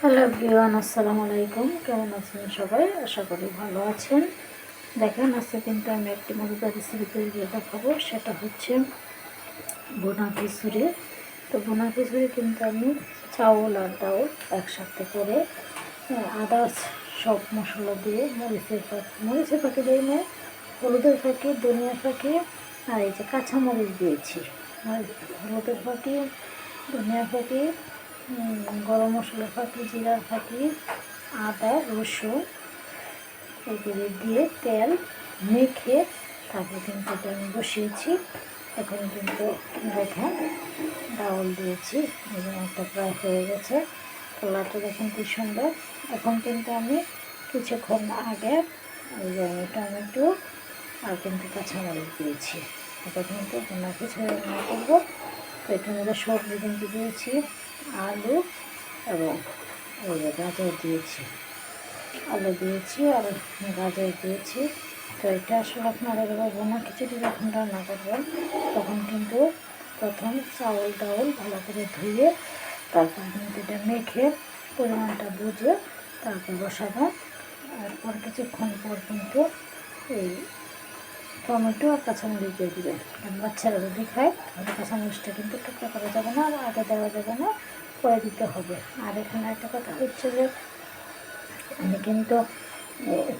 Hello everyone, আসসালামু আলাইকুম। কেমন আছেন সবাই? আশা করি ভালো আছেন। দেখেন, আজকে কিন্তু আমি একটি মজাদার রেসিপি তৈরি করে দেখাবো। সেটা হচ্ছে বোনা খিচুড়ি। তো বোনা খিচুড়ি কিন্তু আমি চাউল আর ডাউল একসাথে করে আদা সব মশলা দিয়ে মরিচের ফাঁকি দিয়ে নেয়, হলুদের ফাঁকি, ধনিয়ার ফাঁকি, আর এই যে কাঁচামরিচ দিয়েছি। আর হলুদের ফাঁকি, ধনিয়ার ফাঁকি, গরম মশলার ফাঁকি, জিরার ফাঁকি, আদা, রসুন এগুলি দিয়ে তেল মেখে তারপর কিন্তু এটা আমি বসিয়েছি। এখন কিন্তু দেখেন ডাউল দিয়েছি, এবং একটা প্রায় হয়ে গেছে। কালারটা দেখেন কি সুন্দর। এখন কিন্তু আমি কিছুক্ষণ আগে ওই যে টমেটো আর কিন্তু কাঁচামরিচ দিয়েছি। এটা কিন্তু ভুনা খিচুড়ি রান্না করবো। তো এটার মধ্যে সবজি কিন্তু দিয়েছি, আলু এবং ওই যে গাজর দিয়েছি, আলু দিয়েছি আর গাজর দিয়েছি। তো এটা আসলে আপনারা এবার বোনা খিচুড়ি যখন রান্না করবেন তখন কিন্তু প্রথম চাউল ডাউল ভালো করে ধুয়ে তারপর কিন্তু এটা মেখে পরিমাণটা বুঝে তারপর বসাবেন। এরপর কিছুক্ষণ পর কিন্তু এই টমেটো আর কাঁচামরিচ দিয়ে দেবেন। কারণ বাচ্চারা যদি খায় তাহলে কাঁচামরিচটা কিন্তু টুকরো করা যাবে না, আর আগে দেওয়া যাবে না, পরে দিতে হবে। আর এখানে একটা কথা হচ্ছে যে আমি কিন্তু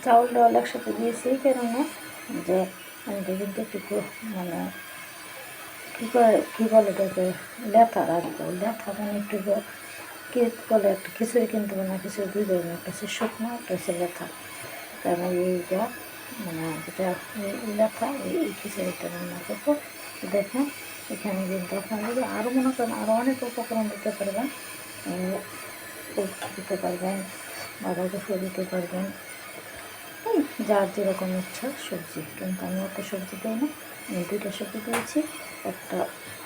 চাউল ডাউল একসাথে দিয়েছি এই কারণে যে আমি কিন্তু একটু মানে কী বলে এটাকে লেথা রাখবো। লেথা মানে একটু কী বলে, একটা খিচুড়ি কিন্তু না, খিচুড়ি দুই ধরনের, একটা হচ্ছে শুকনো, একটা হচ্ছে লেথা। তারপরে এইটা মানে যেটা লেথা এই খিচুড়িটা রান্না করবো। দেখেন এখানে কিন্তু আপনারা যদি আরও মনে করেন আরও অনেক উপকরণ দিতে পারবেন, দিতে পারবেন, বাঁধাকপি দিতে পারবেন, যার যেরকম ইচ্ছা সবজি। কিন্তু আমি একটা সবজি দিই না, আমি দুইটা সবজি দিয়েছি। একটা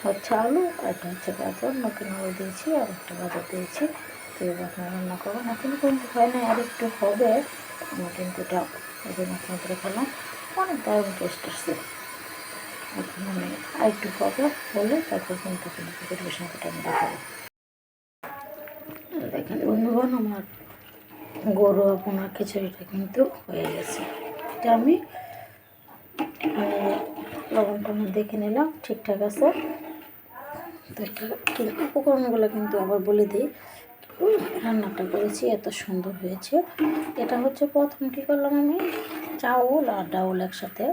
হচ্ছে আলু, একটা হচ্ছে গাজর, নতুন আলু দিয়েছি, আর একটা গাজর দিয়েছি। তো এবার আপনারা রান্না করবেন। এখন কিন্তু হয় না, আর একটু হবে। আমি কিন্তু এটা ওই জন্য আপনাদের খেলাম, অনেক দারুণ টেস্ট আসছে। এখন মানে আর একটু হবে হলে তারপর কিন্তু পরিবেশন করতে আমি দেখাবো। দেখেন বন্ধুগণ, আমার গরু বোনা খিচুড়িটা কিন্তু হয়ে গেছে। এটা আমি লবণ টবণ দেখে নিলাম ঠিকঠাক আছে। তো এটা উপকরণগুলো কিন্তু আবার বলে দিই, রান্নাটা করেছি এত সুন্দর হয়েছে। এটা হচ্ছে প্রথম কী করলাম, আমি চাউল আর ডাউল একসাথে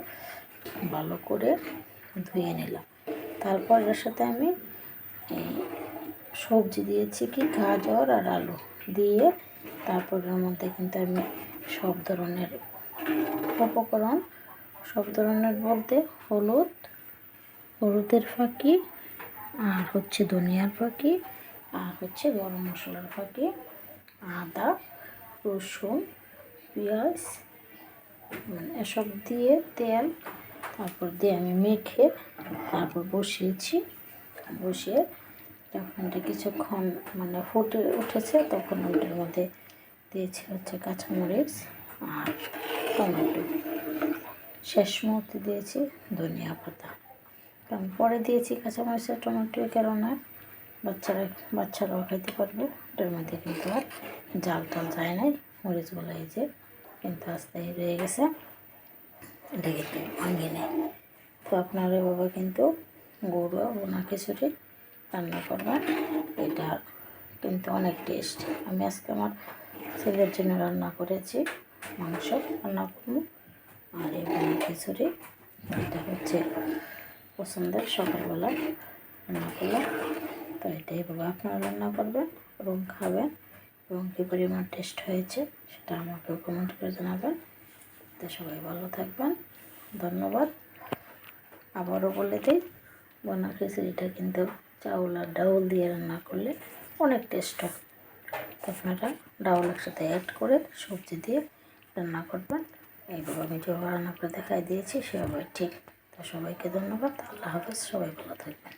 ভালো করে ধুয়ে নিলাম। তারপর এর সাথে আমি এই সবজি দিয়েছি, কি গাজর আর আলু দিয়ে, তারপর এর মধ্যে কিন্তু আমি সব ধরনের উপকরণ, সব ধরনের বলতে হলুদের ফাঁকি, আর হচ্ছে ধনিয়ার ফাঁকি, আর হচ্ছে গরম মশলার ফাঁকি, আদা, রসুন, পেঁয়াজ, এসব দিয়ে তেল, তারপর দিয়ে আমি মেখে তারপর বসিয়েছি। বসিয়ে যখন এটা কিছুক্ষণ মানে ফুটে উঠেছে তখন ওটার মধ্যে দিয়েছি হচ্ছে কাঁচামরিচ আর টমেটো, শেষ মুহূর্তে দিয়েছি ধনিয়া পাতা। কারণ পরে দিয়েছি কাঁচামরিচ আর টমেটোর কারণে বাচ্চারাও খাইতে পারবে। ওটার মধ্যে কিন্তু আর জাল টাল যায় নাই, মরিচগুলো এই যে কিন্তু আস্তে রয়ে গেছে, এটা কিন্তু ভাঙি নেই। তো আপনার বাবা কিন্তু গরু বোনা খিচুড়ি রান্না করবেন, এটা কিন্তু অনেক টেস্ট। আমি আজকে আমার ছেলের জন্য রান্না করেছি, মাংস রান্না করবো। আর এই বোনা খিচুড়ি এটা হচ্ছে পছন্দের, সকালবেলা রান্না করলাম। তো এটাই বাবা আপনারা রান্না করবেন এবং খাবেন, এবং কী পরিমাণ টেস্ট হয়েছে সেটা আমাকেও কমেন্ট করে জানাবেন। তো সবাই ভালো থাকবেন, ধন্যবাদ। আবারও বলে দিই, বোনা খিচুড়িটা কিন্তু চাউল আর ডাউল দিয়ে রান্না করলে অনেক টেস্ট হয়। তো আপনারা ডাউল একসাথে অ্যাড করে সবজি দিয়ে রান্না করবেন। এইভাবে আমি যেভাবে রান্না করে দেখাই দিয়েছি সেভাবে ঠিক। তো সবাইকে ধন্যবাদ, আল্লাহ হাফেজ, সবাই ভালো থাকবেন।